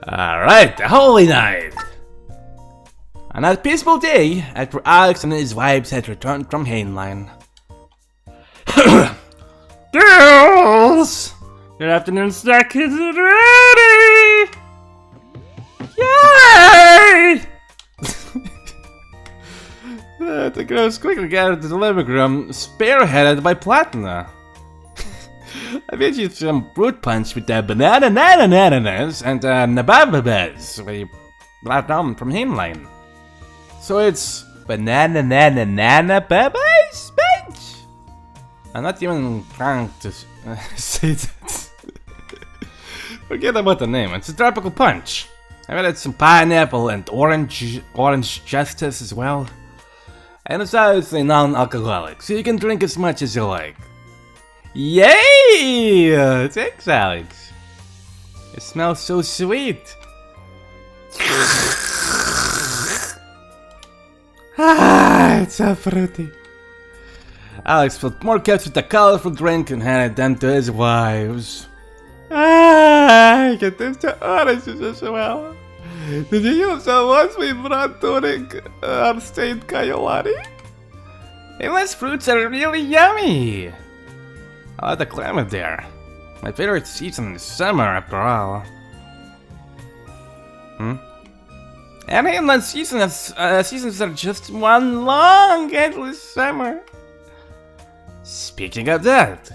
Alright, the Holy Night! On that peaceful day, after Alex and his wives had returned from Hainline. Girls! Your afternoon snack is ready! Yay! The girls quickly gathered to the living room, spearheaded by Platina. I bet you some fruit punch with the bananas and nabababas we brought down from Hainline. So it's banana babas, bitch? I'm not even trying to say that. Forget about the name, it's a tropical punch. I added some pineapple and orange justice as well. And it's obviously non-alcoholic, so you can drink as much as you like. Yay! Thanks, Alex. It smells so sweet. It's so fruity. Alex filled more cups with the colorful drink and handed them to his wives. Get this to oranges as well. Did you use the ones we brought during our state Kayolari? Endless fruits are really yummy. I like the climate there. My favorite season is summer, after all. And inland seasons are just one long, endless summer. Speaking of that,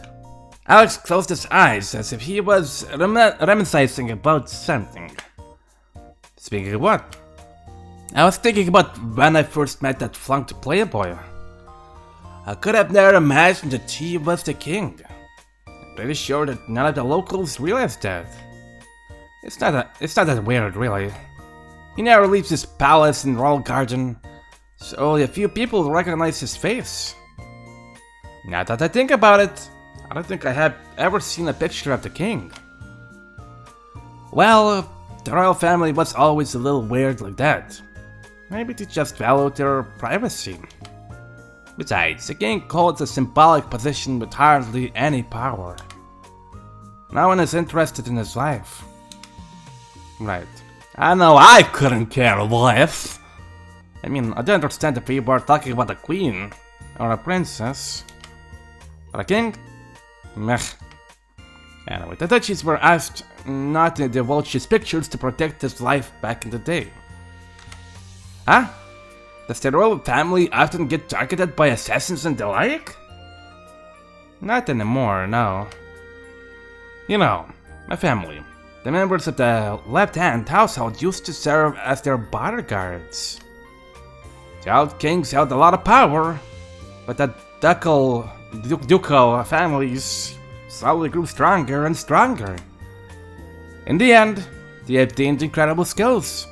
Alex closed his eyes as if he was reminiscing about something. Speaking of what? I was thinking about when I first met that flunked playboy. I could have never imagined that he was the king. Pretty sure that none of the locals realized that. It's not that weird, really. He never leaves his palace in royal garden, so only a few people recognize his face. Now that I think about it, I don't think I have ever seen a picture of the king. Well, the royal family was always a little weird like that. Maybe they just valued their privacy. Besides, the king holds a symbolic position with hardly any power. No one is interested in his life. Right. I know I couldn't care less. I mean, I don't understand if people are talking about a queen or a princess. But a king? Meh. Anyway, the duchies were asked not to divulge his pictures to protect his life back in the day. Huh? Does the royal family often get targeted by assassins and the like? Not anymore, no. You know, my family, the members of the left-hand household used to serve as their bodyguards. The old kings held a lot of power, but the ducal families slowly grew stronger and stronger. In the end, they obtained incredible skills,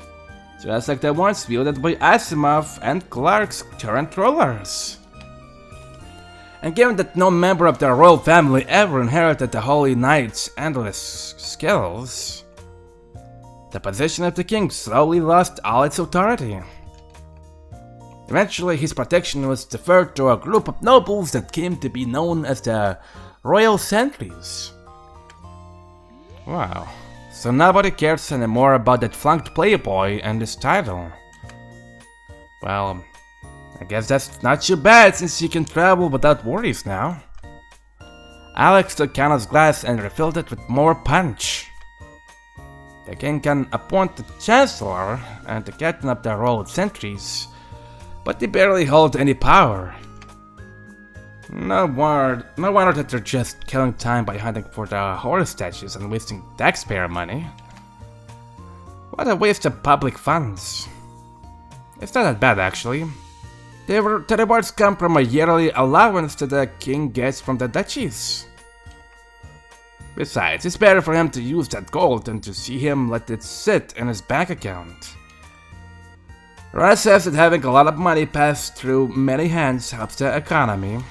just like the ones wielded by Asimov and Clark's current rulers. And given that no member of the royal family ever inherited the Holy Knight's endless skills, the position of the king slowly lost all its authority. Eventually, his protection was deferred to a group of nobles that came to be known as the Royal Sentries. Wow. So nobody cares anymore about that flunked playboy and his title. Well, I guess that's not too bad since you can travel without worries now. Alex took Anna's glass and refilled it with more punch. The king can appoint the chancellor and the captain of the royal sentries, but they barely hold any power. No wonder that they're just killing time by hunting for the horror statues and wasting taxpayer money. What a waste of public funds. It's not that bad, actually. The rewards come from a yearly allowance that the king gets from the duchies. Besides, it's better for him to use that gold than to see him let it sit in his bank account. Russ says that having a lot of money pass through many hands helps the economy.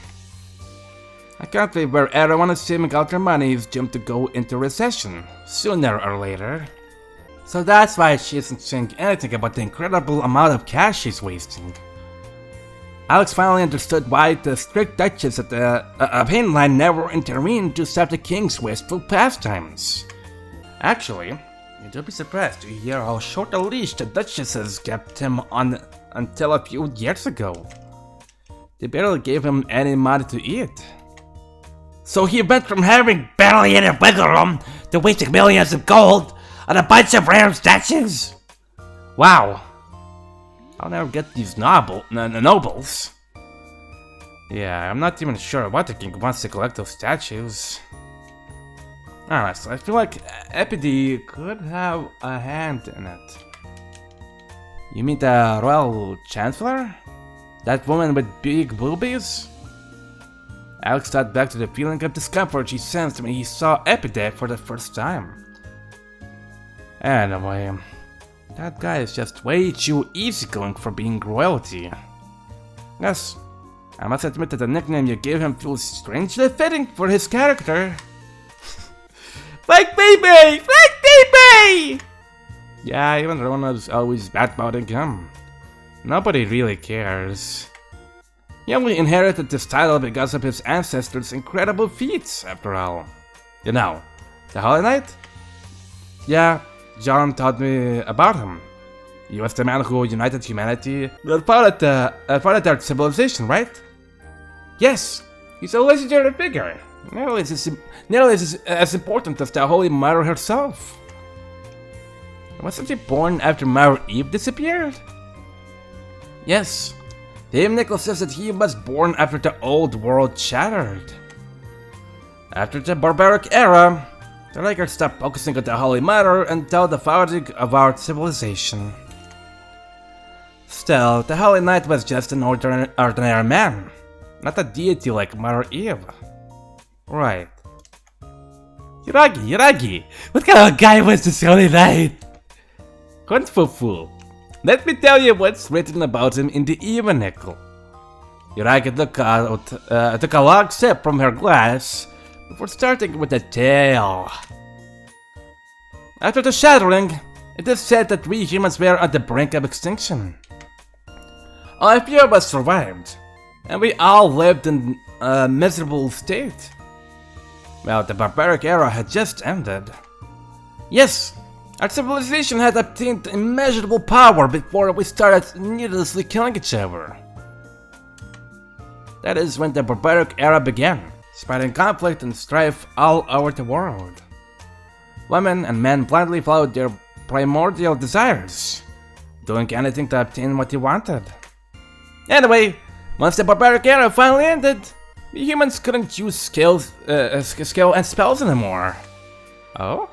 A country where everyone is saving out their money is doomed to go into recession, sooner or later. So that's why she isn't saying anything about the incredible amount of cash she's wasting. Alex finally understood why the strict duchess of Hainline never intervened to stop the king's wasteful pastimes. Actually, You'd be surprised to hear how short a leash the Duchesses kept him on until a few years ago. They barely gave him any money to eat. So he went from having barely any wiggle room to wasting millions of gold on a bunch of rare statues? Wow. I'll never get these nobles. Yeah, I'm not even sure what the king wants to collect those statues. Alright, so I feel like Epide could have a hand in it. You mean the Royal Chancellor? That woman with big boobies? Alex thought back to the feeling of discomfort he sensed when he saw Epide for the first time. Anyway, that guy is just way too easygoing for being royalty. Yes, I must admit that the nickname you gave him feels strangely fitting for his character. Like baby! Like baby! Yeah, even Rona's always badmouthing him. Nobody really cares. He only inherited this title because of his ancestors' incredible feats, after all. You know, the Holy Knight? Yeah, John taught me about him. He was the man who united humanity that founded our civilization, right? Yes, he's a legendary figure. Nearly as important as the Holy Mother herself. Wasn't he born after Mother Eve disappeared? Yes, the Evenicle says that he was born after the old world shattered. After the barbaric era, the Lakers stopped focusing on the Holy Mother until the founding of our civilization. Still, the Holy Knight was just an ordinary man, not a deity like Mother Eve. Right. Yuragi, what kind of guy was this Holy Knight? Kunfufu, let me tell you what's written about him in the Evenicle. Yuragi took a long sip from her glass before starting with a tale. After the shattering, it is said that we humans were on the brink of extinction. Only a few of us survived, and we all lived in a miserable state. Well, the barbaric era had just ended. Yes, our civilization had obtained immeasurable power before we started needlessly killing each other. That is when the barbaric era began, spreading conflict and strife all over the world. Women and men blindly followed their primordial desires, doing anything to obtain what they wanted. Anyway, once the barbaric era finally ended, we humans couldn't use skill and spells anymore. Oh?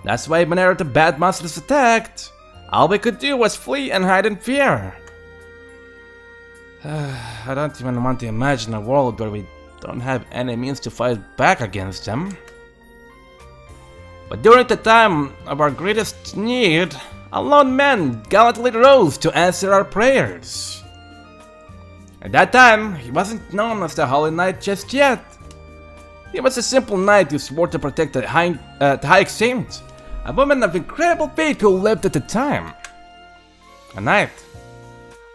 That's why whenever the bad monsters attacked, all we could do was flee and hide in fear. I don't even want to imagine a world where we don't have any means to fight back against them. But during the time of our greatest need, a lone man gallantly rose to answer our prayers. At that time, he wasn't known as the Holy Knight just yet. He was a simple knight who swore to protect the High Saint, a woman of incredible faith who lived at the time. A knight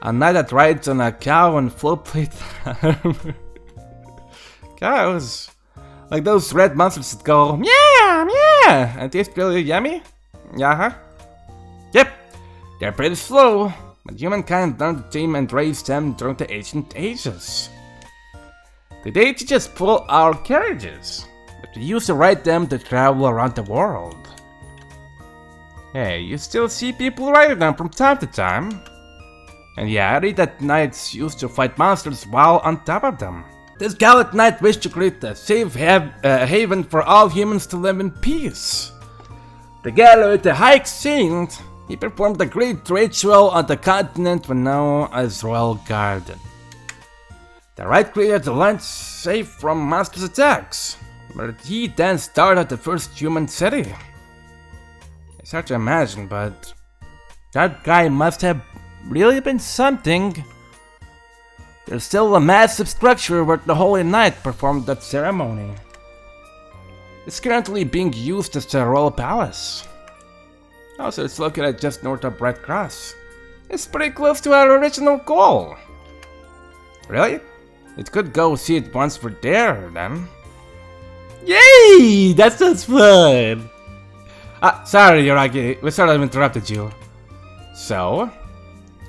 that rides on a cow and full plate armor. Cows? Like those red monsters that go, yeah, yeah, and taste really yummy? Yeah, Yep, they're pretty slow, but humankind learned to tame and raise them during the ancient ages. Today they just pull our carriages, but we used to ride them to travel around the world. Hey, you still see people riding them from time to time. And yeah, I read that knights used to fight monsters while on top of them. This gallant knight wished to create a safe haven for all humans to live in peace. Together with the High Saint, he performed a great ritual on the continent known as Royal Garden. The rite created the land safe from monsters' attacks, but he then started the first human city. It's hard to imagine, but that guy must have really been something. There's still a massive structure where the Holy Knight performed that ceremony. It's currently being used as the Royal Palace. Also, it's located just north of Red Cross. It's pretty close to our original goal. Really? It could go see it once we're there, then. Yay! That sounds fun! Sorry, Yuragi, we sort of interrupted you. So?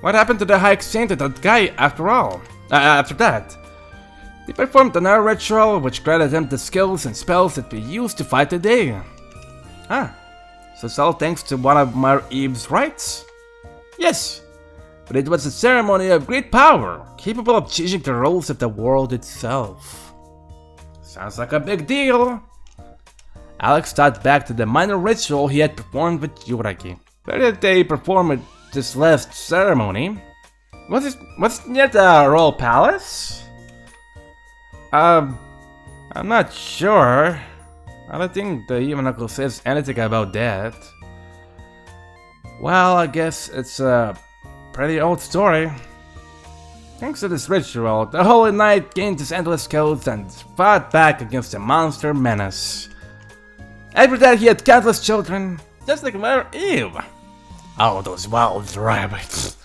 What happened to the High Saint and that guy after all? After that? They performed another ritual which granted him the skills and spells that we use to fight today. So it's all thanks to one of Mar Eve's rites? Yes, but it was a ceremony of great power, capable of changing the rules of the world itself. Sounds like a big deal. Alex thought back to the minor ritual he had performed with Yuragi. Where did they perform this last ceremony? Was it near the Royal Palace? I'm not sure. I don't think the Evenicle says anything about that. Well, I guess it's a pretty old story. Thanks to this ritual, the Holy Knight gained his endless skills and fought back against the monster menace. After that, he had countless children, just like Mother Eve. Oh, those wild rabbits.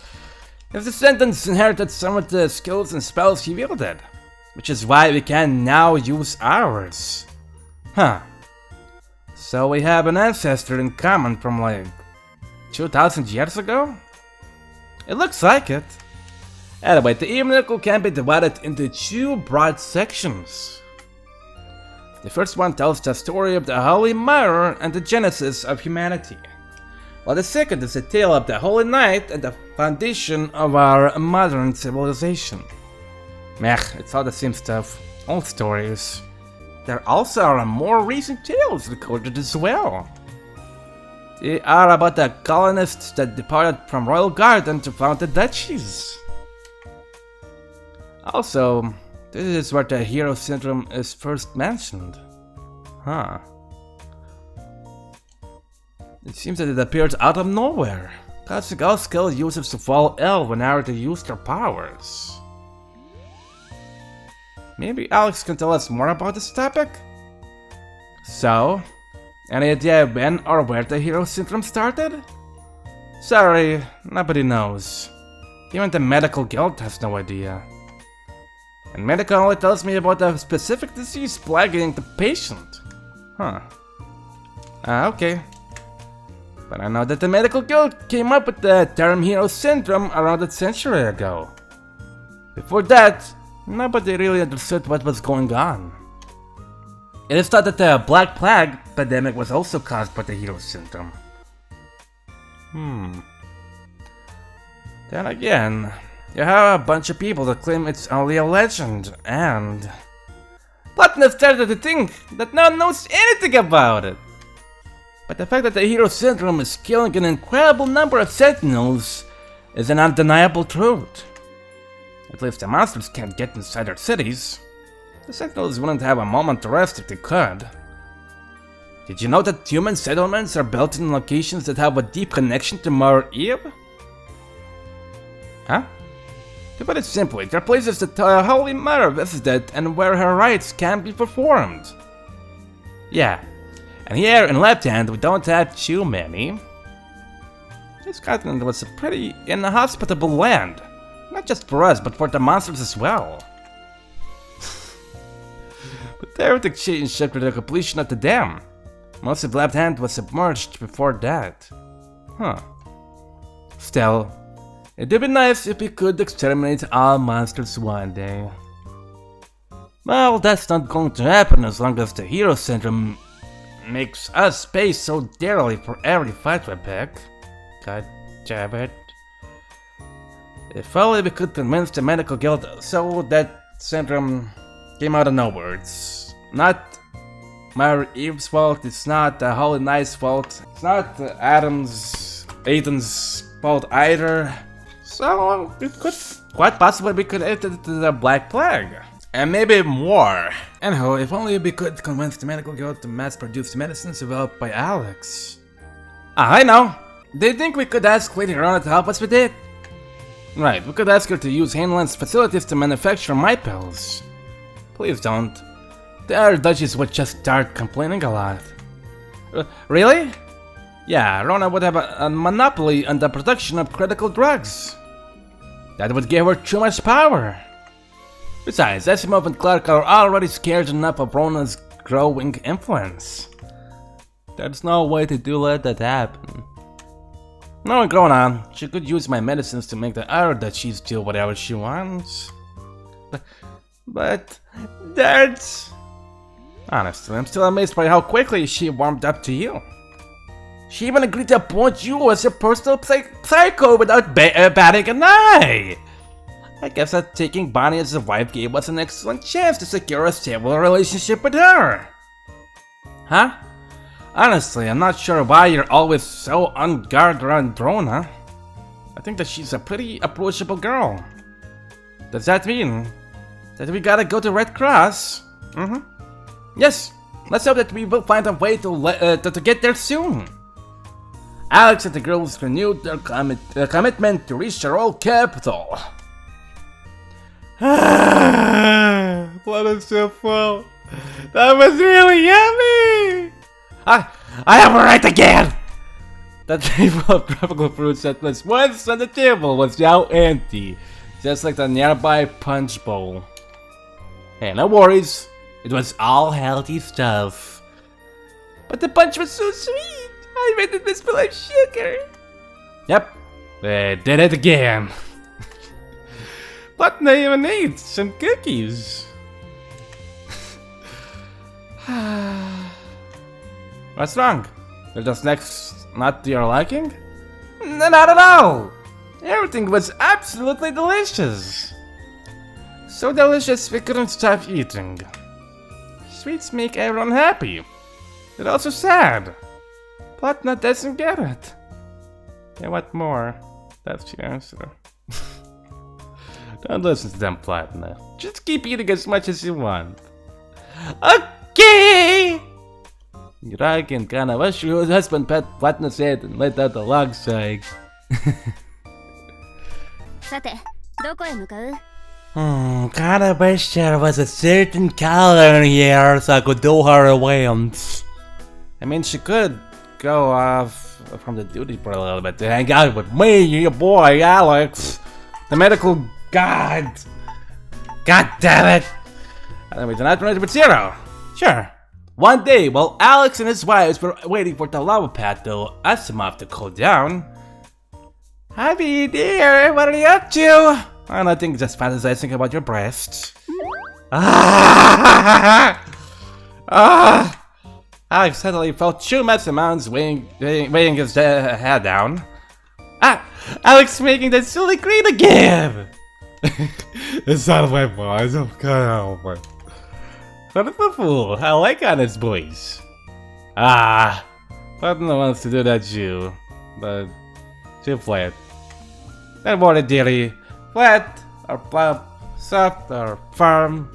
His descendants inherited some of the skills and spells he wielded, which is why we can now use ours. So we have an ancestor in common from like 2000 years ago? It looks like it. Anyway, the Evenicle can be divided into two broad sections. The first one tells the story of the Holy Mirror and the genesis of humanity, while the second is a tale of the Holy Knight and the foundation of our modern civilization. Meh, it's all the same stuff, old stories. There also are more recent tales recorded as well. They are about the colonists that departed from Royal Garden to found the duchies. Also, this is where the hero syndrome is first mentioned. It seems that it appeared out of nowhere, causing all skilled users to fall ill whenever they use their powers. Maybe Alex can tell us more about this topic? So, any idea when or where the hero syndrome started? Sorry, nobody knows. Even the medical guild has no idea. And medical only tells me about a specific disease plaguing the patient. Okay. But I know that the medical guild came up with the term hero syndrome around a century ago. Before that, nobody really understood what was going on. It is thought that the Black Plague pandemic was also caused by the hero syndrome. Then again, you have a bunch of people that claim it's only a legend, and Platinum started to think that no one knows anything about it. But the fact that the hero syndrome is killing an incredible number of sentinels is an undeniable truth. At least the monsters can't get inside our cities. The sentinels wouldn't have a moment to rest if they could. Did you know that human settlements are built in locations that have a deep connection to Mother Eve? To put it simply, they're places that the Holy Mother visited and where her rites can be performed. Yeah, and here in Left Hand we don't have too many. This continent was a pretty inhospitable land, not just for us but for the monsters as well. But everything changed after the completion of the dam. Most of Left Hand was submerged before that. Still, it would be nice if we could exterminate all monsters one day. Well, that's not going to happen as long as the hero syndrome makes us pay so dearly for every fight we pick. God damn it. If only we could convince the medical guild so that syndrome came out of nowhere. It's not Mother Eve's fault, it's not the Holy Knight's fault, it's not Aiden's fault either. So it could quite possibly be connected to the Black Plague. And maybe more. Anyhow, if only we could convince the medical guild to mass-produce medicines developed by Alex. I know! Do you think we could ask Lady Rona to help us with it? Right, we could ask her to use Hainland's facilities to manufacture my pills. Please don't. The other duchies would just start complaining a lot. Really? Yeah, Rona would have a monopoly on the production of critical drugs. That would give her too much power. Besides, Asimov and Clark are already scared enough of Rona's growing influence. There's no way to let that happen. No, going on. She could use my medicines to make the other duchies do whatever she wants. But that's... Honestly, I'm still amazed by how quickly she warmed up to you. She even agreed to appoint you as her personal psycho without batting an eye. I guess that taking Bonnie as a wife gave us an excellent chance to secure a stable relationship with her. Huh? Honestly, I'm not sure why you're always so on guard around Drona. I think that she's a pretty approachable girl. Does that mean that we gotta go to Red Cross? Yes, let's hope that we will find a way to get there soon. Alex and the girls renewed their commitment to reach their old capital. What a simple. That was really yummy! I have a right again! The table of tropical fruits that was once on the table was now empty, just like the nearby punch bowl. Hey, no worries, it was all healthy stuff. But the punch was so sweet! I made it full of sugar! Yep, they did it again. But they even ate some cookies. What's wrong? Are the snacks not to your liking? Not at all! Everything was absolutely delicious. So delicious we couldn't stop eating. Sweets make everyone happy. But also sad. Platna doesn't get it. They want more. That's the answer. Don't listen to them, Platna. Just keep eating as much as you want. Okay! Dragon kinda wish your husband pet Platna said and let out the log sigh. Kinda wish there was a certain color in here so I could do her errands. I mean, she could go off from the duty for a little bit to hang out with me, your boy Alex, the medical god. God damn it! Anyways, I'm not ready with Zero. Sure. One day, while Alex and his wives were waiting for the lava pad to Asimov to cool down. Happy dear, what are you up to? Oh, nothing, just fantasizing about your breasts. Alex suddenly felt two massive mounds weighing his head down. Alex making that silly green again! It's not my voice, oh god, what a fool, I like honest boys. Partner wants to do that too, but too flat. Don't worry, dearie. Flat, or plump, soft, or firm.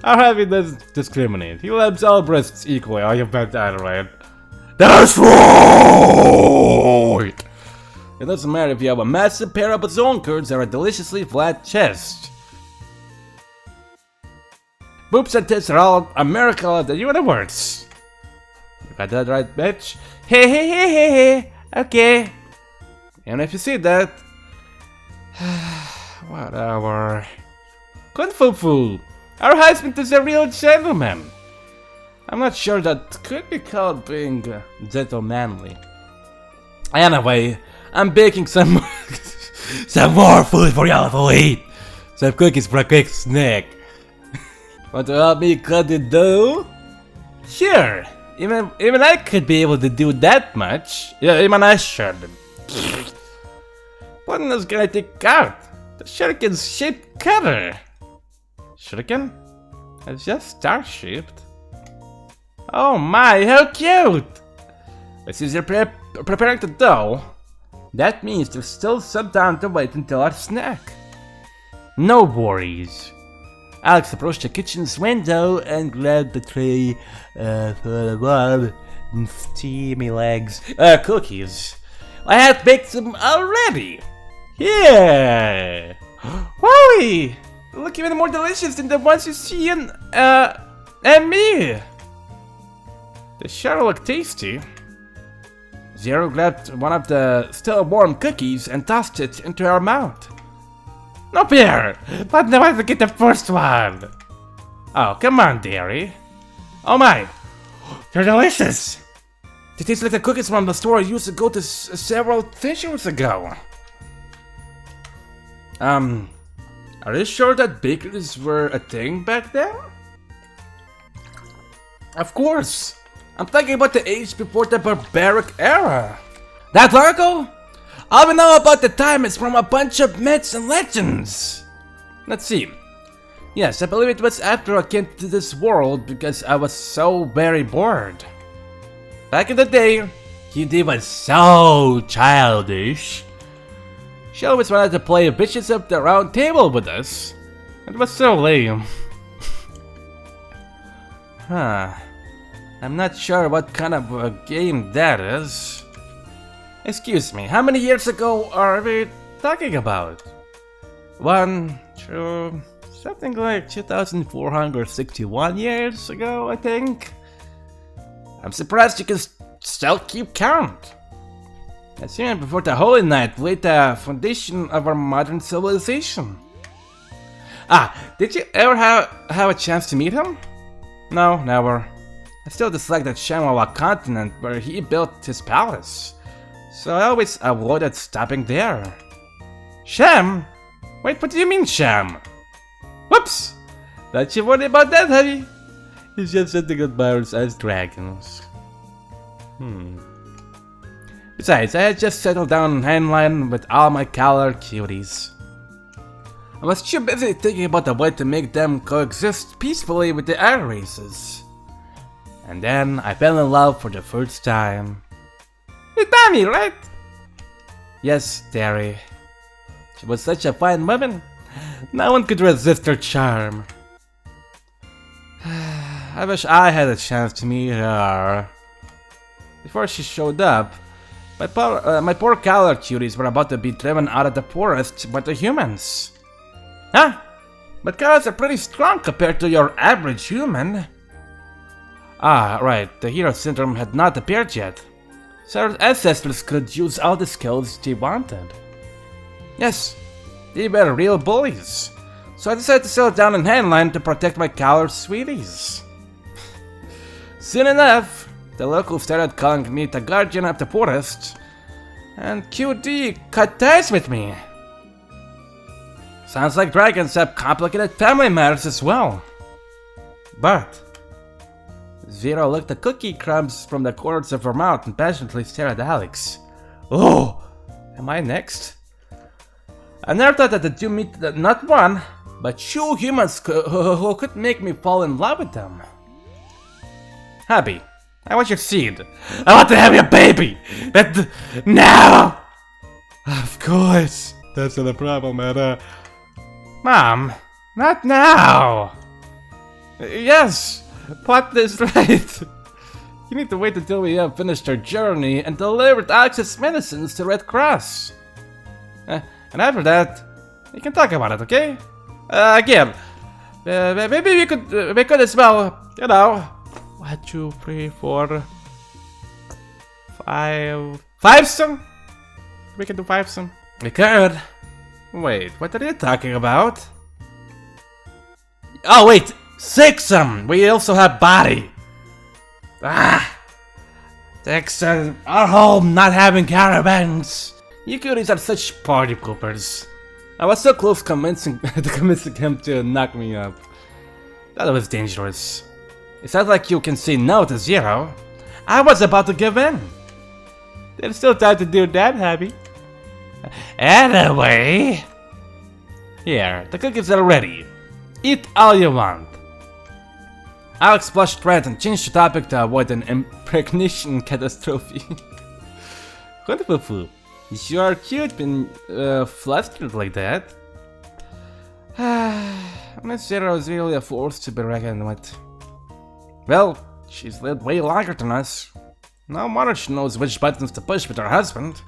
Our heavy doesn't discriminate. He loves all breasts equally, oh you bet that right. That's right! It doesn't matter if you have a massive pair of bazonkers or a deliciously flat chest. Boobs and tits are all a miracle of the universe. You got that right, bitch? Hey, okay. And if you see that... whatever. Kung Fu, our husband is a real gentleman. I'm not sure that could be called being gentlemanly. Anyway, I'm baking some more food for y'all to eat. Some cookies for a quick snack. Want to help me cut the dough? Sure. Even I could be able to do that much. Yeah, even I should. What is gonna take out? The shuriken's shaped cutter. Shuriken? It's just star-shaped. Oh my, how cute! As soon as you're preparing the dough, that means there's still some time to wait until our snack. No worries. Alex approached the kitchen's window and grabbed the tray for the warm and steamy legs. Cookies. I have baked them already. Yeah. Wowie! Look even more delicious than the ones you see in me. They sure look tasty. Zero grabbed one of the still warm cookies and tossed it into her mouth. No fair! But I want to get the first one! Oh, come on, dearie. Oh my! They're delicious! They taste like the cookies from the store I used to go to several years ago. Are you sure that bakeries were a thing back then? Of course! I'm talking about the age before the barbaric era. That long ago? All we know about the time is from a bunch of myths and legends. Let's see. Yes, I believe it was after I came to this world because I was so very bored. Back in the day, QD was so childish. She always wanted to play bitches of the round table with us. It was so lame. Huh. I'm not sure what kind of a game that is. Excuse me, how many years ago are we talking about? 1, 2, something like 2,461 years ago, I think. I'm surprised you can still keep count. Assuming before the Holy Knight laid the foundation of our modern civilization. Did you ever have a chance to meet him? No, never. I still dislike that Shamawa continent where he built his palace, so I always avoided stopping there. Sham? Wait, what do you mean Sham? Whoops! Don't you worry about that, honey? He's just something admirers as dragons. Besides, I had just settled down in Heinlein with all my Kalar cuties. I was too busy thinking about a way to make them coexist peacefully with the other races. And then I fell in love for the first time. With Tammy, right? Yes, Terry. She was such a fine woman. No one could resist her charm. I wish I had a chance to meet her. Before she showed up, my poor Kalar cuties were about to be driven out of the forest by the humans. Huh? But Kalars are pretty strong compared to your average human. Right, the hero syndrome had not appeared yet. So our ancestors could use all the skills they wanted. Yes, they were real bullies. So I decided to settle down in Heinlein to protect my Kalar sweeties. Soon enough, the locals started calling me the guardian of the forest, and QD cut ties with me. Sounds like dragons have complicated family matters as well. But Zero licked the cookie crumbs from the corners of her mouth and passionately stared at Alex. Oh, am I next? I never thought that the two meet not one, but two humans who could make me fall in love with them. Happy, I want your seed. I want to have your baby! But now! Of course, that's not a problem, Anna. Mom, not now! Yes, Pot is right. You need to wait until we have finished our journey and delivered Alex's medicines to Red Cross. And after that, we can talk about it, okay? Again, maybe we could as well, you know, 1, 2, 3, 4, 5, 5 some? We can do 5 some. We could. Wait, what are you talking about? Oh wait, 6 some. We also have body. Thanks our home not having caravans. You cuties are such party poopers. I was so close convincing him to knock me up. That was dangerous. It sounds like you can say no to Zero. I was about to give in. There's still time to do that, Happy. Anyway, here, the cookies are ready. Eat all you want. Alex flushed red and changed the topic to avoid an impregnation catastrophe. Wonderful food. You are cute when flustered like that. Miss Zero is really a force to be reckoned with. Well, she's lived way longer than us. No wonder she knows which buttons to push with her husband.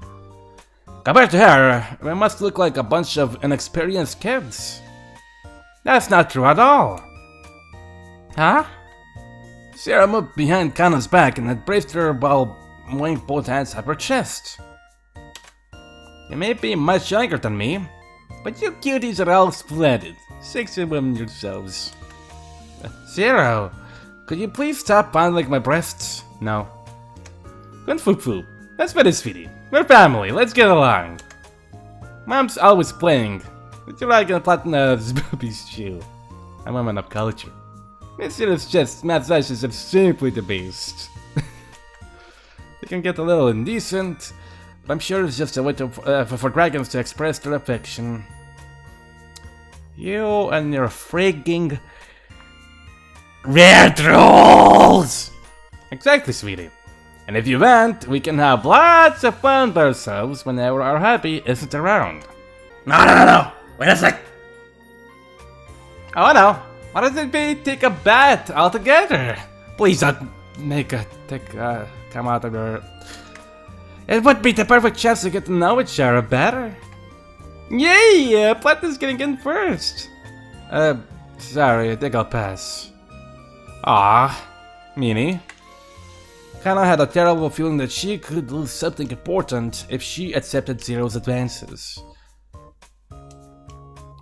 Compared to her, we must look like a bunch of inexperienced kids. That's not true at all. Huh? Sarah moved behind Kana's back and had braced her while laying both hands up her chest. You may be much younger than me, but you cuties are all splendid. Sexy women yourselves. Zero, could you please stop fondling my breasts? No. Kung Fu Fu. Let's finish, sweetie. We're family. Let's get along. Mom's always playing. But you're not gonna flatten this booby's shoe. I'm a man of culture. This just massages are simply the best. It can get a little indecent, but I'm sure it's just a way for dragons to express their affection. You and your frigging rare trolls! Exactly, sweetie. And if you want, we can have lots of fun by ourselves whenever our hubby isn't around. No! Wait a sec! Oh no! Why does it be take a bath altogether? Please don't come out of your... It would be the perfect chance to get to know each other better. Yay! Platinum's getting in first. Sorry, I think I'll pass. Ah, Minnie. Hannah had a terrible feeling that she could lose something important if she accepted Zero's advances.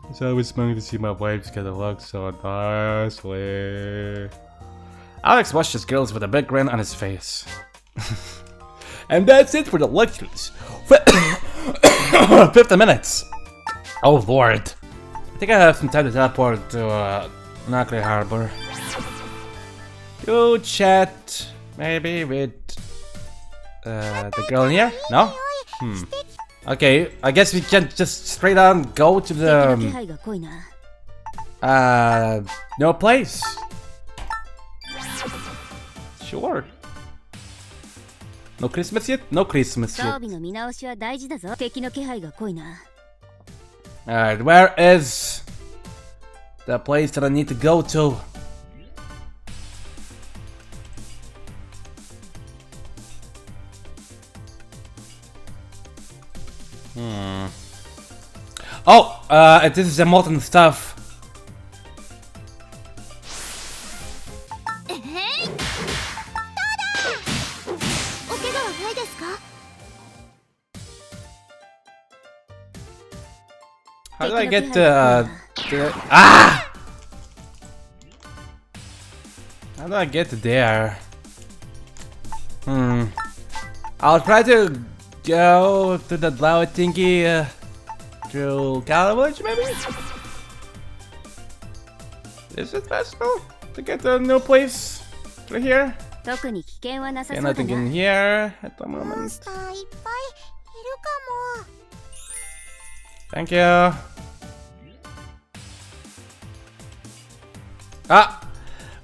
It's always fun to see my wife get along so nicely. Alex watched his girls with a big grin on his face. And that's it for the lectures. 50 minutes. Oh lord. I think I have some time to teleport to Nuclear Harbor. Go chat, maybe with the girl in here? No? Okay, I guess we can just straight on go to the no place. Sure. No Christmas yet? No Christmas yet. Alright, where is the place that I need to go to? Oh, this is the molten stuff. How do I get How do I get there? I'll try to go to the flower thingy through Calibridge, maybe? Is it possible to get to a new place through here? Yeah, nothing in here at the moment. Thank you. Ah!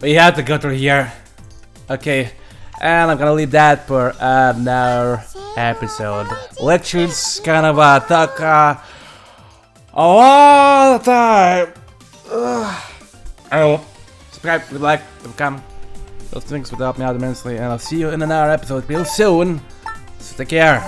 We have to go through here. Okay. And I'm gonna leave that for another episode. Lectures kind of took a lot of time. I will subscribe, like, comment. Those things would help me out immensely. And I'll see you in another episode real soon. So take care.